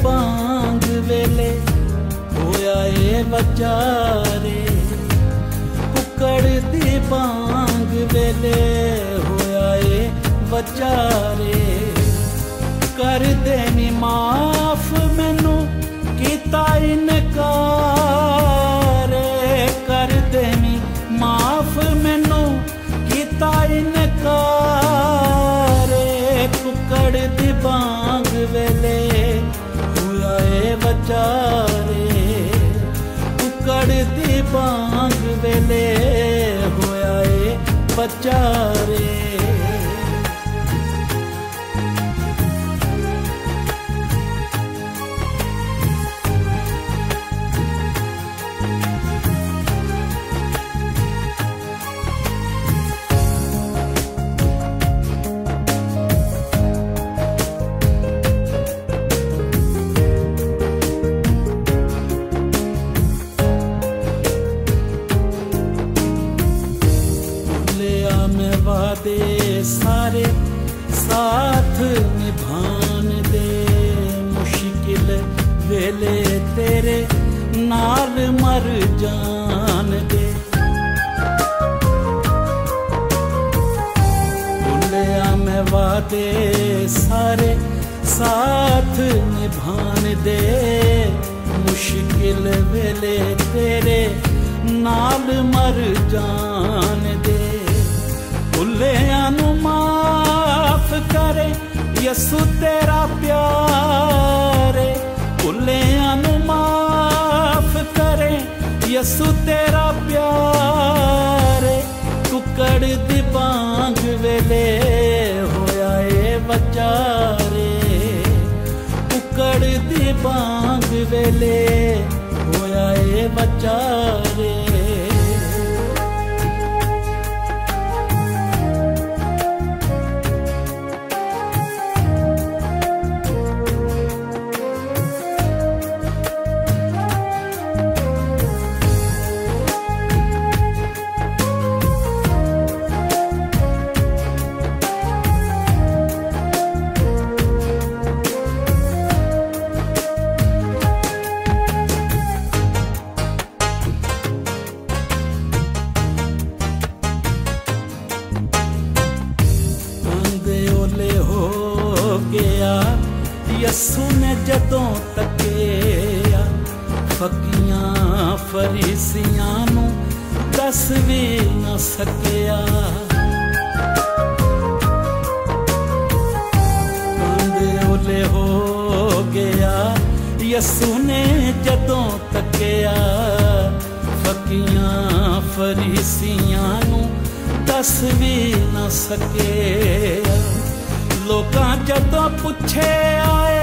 बांग वेले होया ए बचारे, कुकड़ दी बांग वेले होया ए बचारे। कर देनी माफ मैनू कीता इनकार, कर देनी माफ मैनू कीता इनकार। कुकड़ दी बांग वेले होया ए बचारे, कुकड़ दी बांग वेले होया ए बचारे। वादे सारे साथ निभान दे, मुश्किल वेले तेरे नाल मर जान दे। भुलिया मैं वादे सारे साथ निभान दे, मुश्किल वेले तेरे नाल मर जान दे। भुलिया नू माफ करे यसु तेरा प्यारे, भुलिया नू माफ करे यसु तेरा प्यारे। कुकड़ दी बांग वेले होया ए बचारे, कुकड़ दी बांग वेले होया ए बचारे। यसु ने जदों तकिया, फकीयां फरीसियां नू दस भी न सकिया। कांदे ओले हो गया यसु ने जदों तकिया, फकीयां फरीसियां नू दस भी न सकिया। लोकां जदों पुछे आए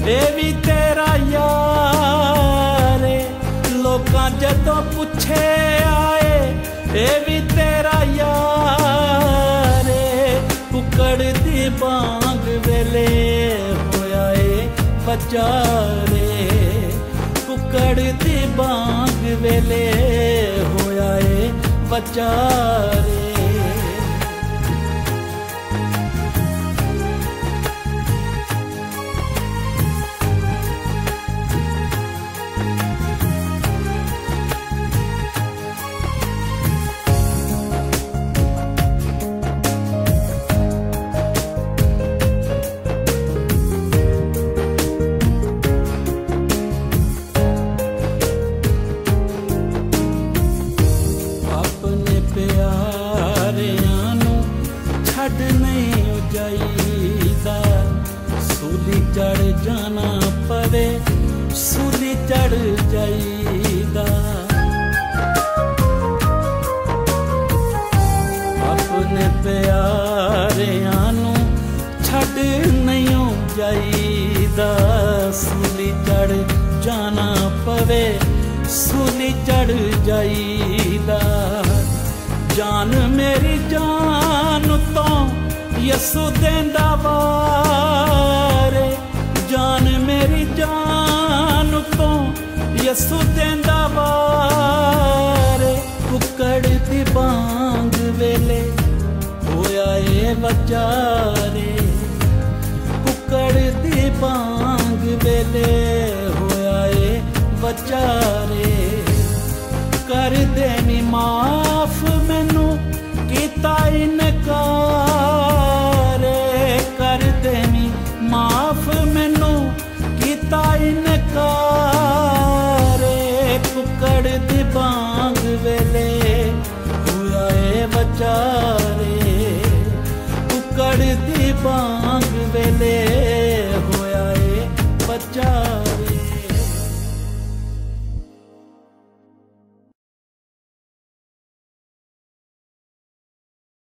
ए भी तेरा यार, लोकां जदों पुछे आए ए भी तेरा यार। कुकड़ दी बांग वेले होया ए बचारे, कुकड़ दी बांग वेले होया ए बचारे। चढ़ जाना पवे सूली चढ़ जाईदा, अपने प्यारियां नू छड़ नहीं जाईदा। सूली चढ़ जाना पवे सूली चढ़ जाईदा। जान मेरी जान तो यसु देंदा वारे, जान मेरी जान तो यसु देंदा वारे। कुकड़ दी बांग वेले होया ए बचारे, कुकड़ दी बांग वेले रे कर दे नी माफ मैनू कीता इनकार कर दे नी माफ मैनू कीता इनकार कुकड़ दी बांग वेले होया ए बचारे कुकड़ दी बांग वेले होया ए बचारे।